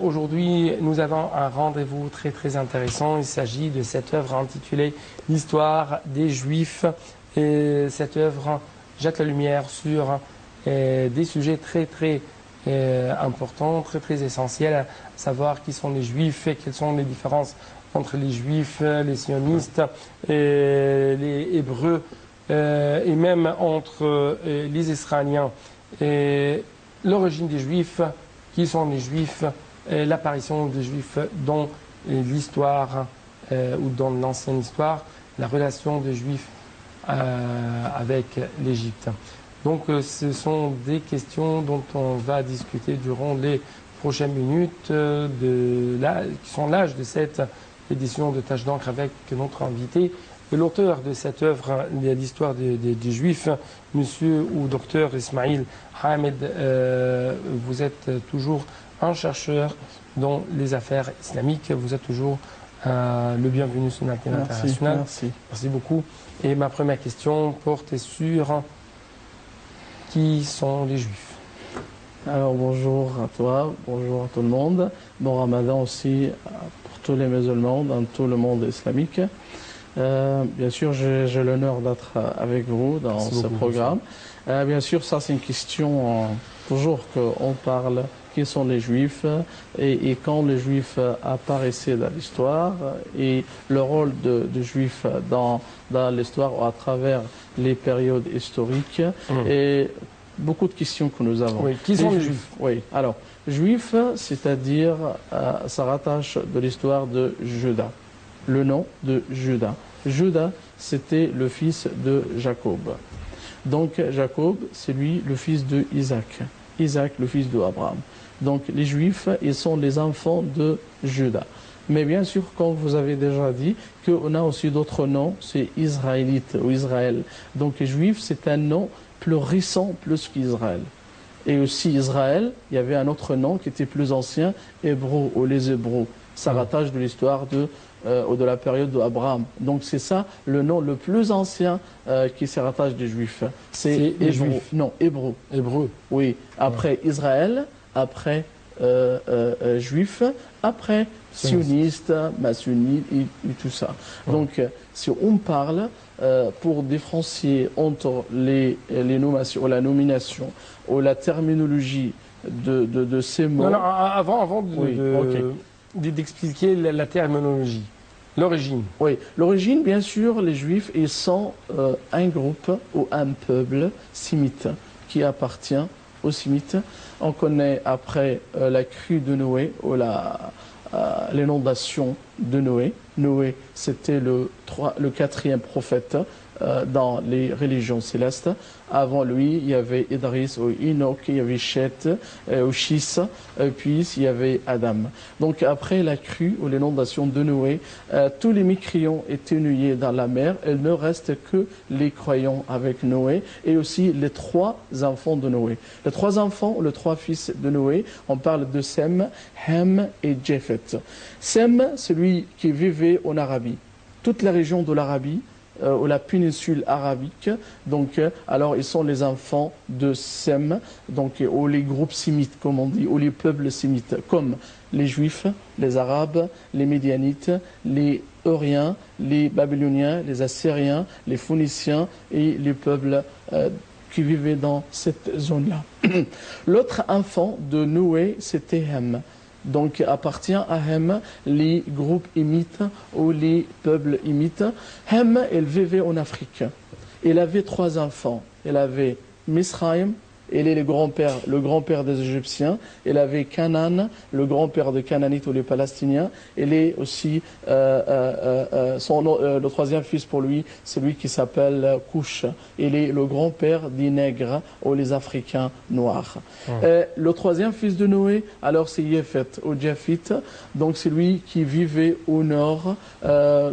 Aujourd'hui, nous avons un rendez-vous très intéressant. Il s'agit de cette œuvre intitulée L'histoire des Juifs. Et cette œuvre jette la lumière sur des sujets très importants, très essentiels, à savoir qui sont les Juifs et quelles sont les différences entre les Juifs, les sionistes, et les Hébreux, et même entre les Israéliens. Et l'origine des Juifs, qui sont les Juifs, l'apparition des Juifs dans l'histoire ou dans l'ancienne histoire, la relation des Juifs avec l'Égypte. Donc ce sont des questions dont on va discuter durant les prochaines minutes qui sont l'âge de cette édition de Taches d'encre avec notre invité, l'auteur de cette œuvre, l'histoire des Juifs, monsieur ou docteur Ismail Hamed. Vous êtes toujours un chercheur dans les affaires islamiques. Vous êtes toujours le bienvenu sur l'antenne internationale. Merci beaucoup. Et ma première question porte sur qui sont les Juifs. Alors bonjour à toi, bonjour à tout le monde. Bon Ramadan aussi pour tous les musulmans dans tout le monde islamique. Bien sûr, j'ai l'honneur d'être avec vous dans ce programme. Bien sûr, ça c'est une question toujours qu'on parle. Qui sont les Juifs et quand les Juifs apparaissaient dans l'histoire et le rôle de Juifs dans l'histoire à travers les périodes historiques et beaucoup de questions que nous avons. Oui, qui sont les Juifs? Oui, alors, Juifs, c'est-à-dire, ça rattache de l'histoire de Juda, le nom de Juda. Juda, c'était le fils de Jacob. Donc, Jacob, c'est lui le fils de Isaac. Isaac, le fils d'Abraham. Donc les Juifs, ils sont les enfants de Juda. Mais bien sûr, comme vous avez déjà dit, qu'on a aussi d'autres noms, c'est Israélite ou Israël. Donc les Juifs, c'est un nom plus récent, plus qu'Israël. Et aussi Israël, il y avait un autre nom qui était plus ancien, Hébreu ou les Hébreux. Ça rattache de l'histoire de la période d'Abraham. Donc c'est ça le nom le plus ancien qui se rattache des Juifs. C'est Hébreu. Non, Hébreu. Hébreu. Oui. Après Israël, après Juifs, après sionistes, maçonniques et tout ça. Donc si on parle pour différencier entre les nominations, ou la nomination ou la terminologie de ces mots. Non, avant d'expliquer la terminologie. L'origine. Oui, l'origine, bien sûr, les Juifs, ils sont un groupe ou un peuple sémite qui appartient aux Sémites. On connaît après la crue de Noé ou l'inondation de Noé. Noé, c'était le quatrième prophète dans les religions célestes. Avant lui, il y avait Idris ou Enoch, il y avait Chet ou Chis, puis il y avait Adam. Donc après la crue ou l'inondation de Noé, tous les mécréants étaient noyés dans la mer. Il ne reste que les croyants avec Noé et aussi les trois enfants de Noé. Les trois enfants, les trois fils de Noé, on parle de Sem, Ham et Japhet. Sem, celui qui vivait en Arabie. Toute la région de l'Arabie, ou la péninsule arabique, donc alors ils sont les enfants de Sem, donc ou les groupes sémites comme on dit, ou les peuples sémites, comme les Juifs, les Arabes, les Médianites, les Euriens, les Babyloniens, les Assyriens, les Phéniciens et les peuples qui vivaient dans cette zone-là. L'autre enfant de Noé, c'était Ham. Donc appartient à Ham les groupes hémites ou les peuples hémites. Ham, elle vivait en Afrique. Elle avait trois enfants. Elle avait Misraïm, elle est le grand-père des Égyptiens. Elle avait Canaan, le grand-père de Canaanites ou les Palestiniens. Elle est aussi, le troisième fils pour lui, c'est lui qui s'appelle Couche. Il est le grand-père des nègres ou les Africains noirs. Le troisième fils de Noé, alors c'est Yéphet ou Japheth. Donc c'est lui qui vivait au nord,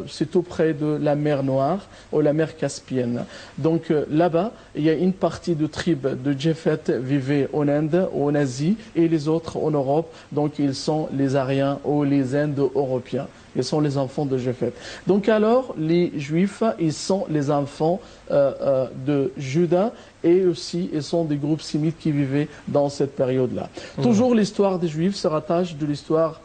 c'est tout près de la mer Noire ou la mer Caspienne. Donc là-bas, il y a une partie de tribe de Japhet prophètes vivaient en Inde, en Asie, et les autres en Europe. Donc ils sont les Aryens ou les Indo-Européens. Ils sont les enfants de Japhet. Donc alors, les Juifs, ils sont les enfants de Juda, et aussi ils sont des groupes sémites qui vivaient dans cette période-là. Toujours l'histoire des Juifs se rattache de l'histoire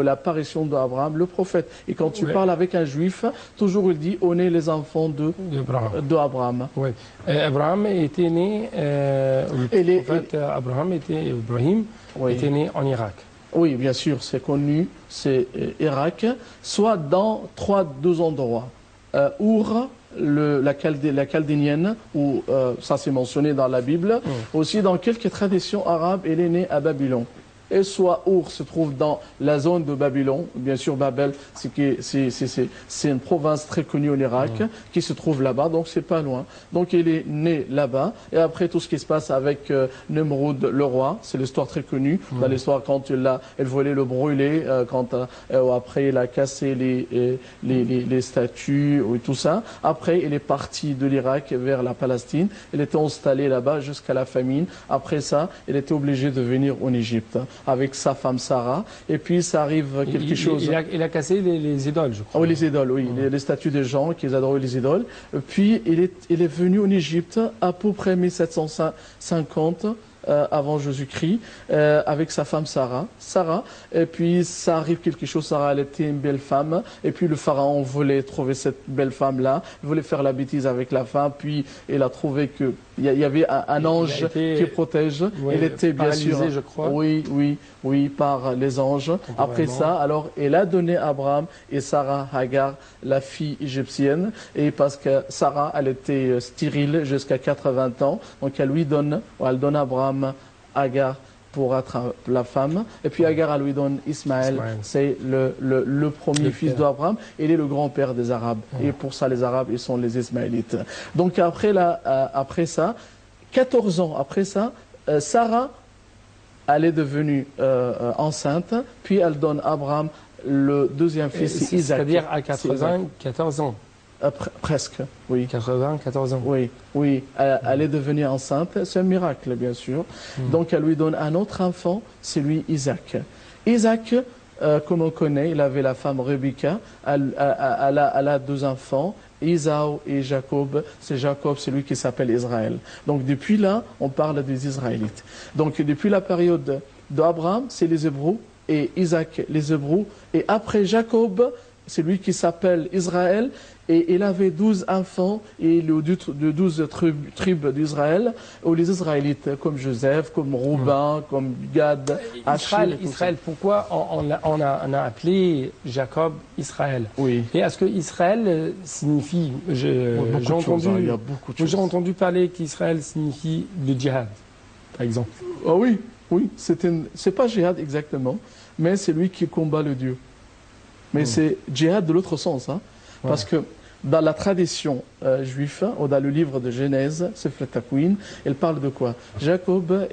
l'apparition d'Abraham, le prophète. Et quand tu parles avec un juif, toujours il dit on est les enfants d'Abraham. Oui. Abraham était né, le prophète Abraham Ibrahim était né en Irak. Oui, bien sûr, c'est connu, c'est Irak, soit dans deux endroits. Our, la chaldénienne, où ça c'est mentionné dans la Bible, aussi dans quelques traditions arabes, elle est née à Babylone. Et soit Our se trouve dans la zone de Babylone, bien sûr Babel, c'est une province très connue en Irak qui se trouve là-bas, donc c'est pas loin. Donc il est né là-bas, et après tout ce qui se passe avec Nemrod le roi, c'est l'histoire très connue, dans l'histoire quand elle voulait le brûler, après il a cassé les statues et tout ça. Après il est parti de l'Irak vers la Palestine, il était installé là-bas jusqu'à la famine. Après ça, il était obligé de venir en Égypte avec sa femme Sarah, et puis ça arrive quelque chose... Il a cassé les idoles, je crois. Oui, les idoles, oui, les statues des gens qui adoraient les idoles. Puis il est venu en Égypte à peu près 1750 avant Jésus-Christ, avec sa femme Sarah. Et puis ça arrive quelque chose, Sarah, elle était une belle femme, et puis le pharaon voulait trouver cette belle femme-là, il voulait faire la bêtise avec la femme, puis il a trouvé que il y avait un ange qui protège. Il était bien sûr, je crois. Oui, par les anges. Après ça, alors, elle a donné à Abraham et Sarah Hagar, la fille égyptienne, et parce que Sarah, elle était stérile jusqu'à 80 ans, donc elle donne à Abraham Hagar pour être la femme, et puis Hagar elle lui donne Ismaël. C'est le premier fils d'Abraham, il est le grand-père des Arabes, et pour ça les Arabes ils sont les Ismaélites. Donc après ça, 14 ans après ça, Sarah elle est devenue enceinte, puis elle donne à Abraham le deuxième fils, Isaac. C'est-à-dire à 14 ans. Presque, oui. 14 ans. Oui. Elle est devenue enceinte, c'est un miracle, bien sûr. Donc, elle lui donne un autre enfant, c'est lui, Isaac. Isaac, comme on connaît, il avait la femme Rebecca, elle a deux enfants, Isaou et Jacob. C'est Jacob, c'est lui qui s'appelle Israël. Donc, depuis là, on parle des Israélites. Donc, depuis la période d'Abraham, c'est les Hébreux, et Isaac, les Hébreux, et après Jacob, c'est lui qui s'appelle Israël, et il avait 12 enfants, et de 12 tribus d'Israël, où les Israélites, comme Joseph, comme Rouben, comme Gad, Israël, pourquoi on a appelé Jacob Israël? Oui. Et est-ce que Israël signifie, j'ai entendu parler qu'Israël signifie le djihad, par exemple. Ah oui, c'est pas djihad exactement, mais c'est lui qui combat le Dieu. Mais c'est djihad de l'autre sens, hein, parce que dans la tradition juive, ou dans le livre de Genèse, Sefer Takwin, il parle de quoi? Jacob,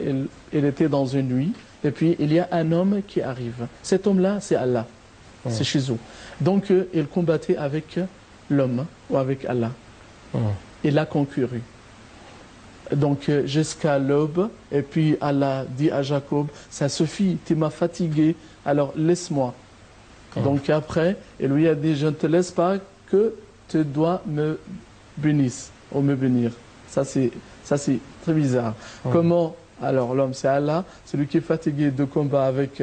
il était dans une nuit, et puis il y a un homme qui arrive. Cet homme-là, c'est Allah, c'est chez eux. Donc il combattait avec l'homme, ou avec Allah. Il l'a conquéru. Donc jusqu'à l'aube, et puis Allah dit à Jacob, ça suffit, tu m'as fatigué, alors laisse-moi. Donc après, il lui a dit, je ne te laisse pas que tu dois me bénir, ou me bénir. Ça c'est très bizarre. Comment? Alors l'homme c'est Allah, c'est lui qui est fatigué de combat avec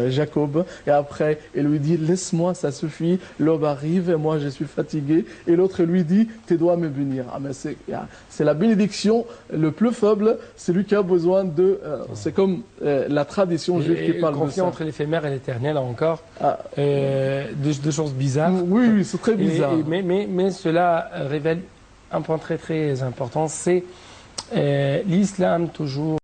Jacob, et après il lui dit laisse-moi, ça suffit, l'aube arrive et moi je suis fatigué, et l'autre lui dit tu dois me bénir. Ah, mais c'est la bénédiction le plus faible, c'est lui qui a besoin de... c'est comme la tradition juive qui parle de ça. Le conflit entre l'éphémère et l'éternel encore, deux choses bizarres. Oui, c'est très bizarre. Mais cela révèle un point très très important, c'est l'islam toujours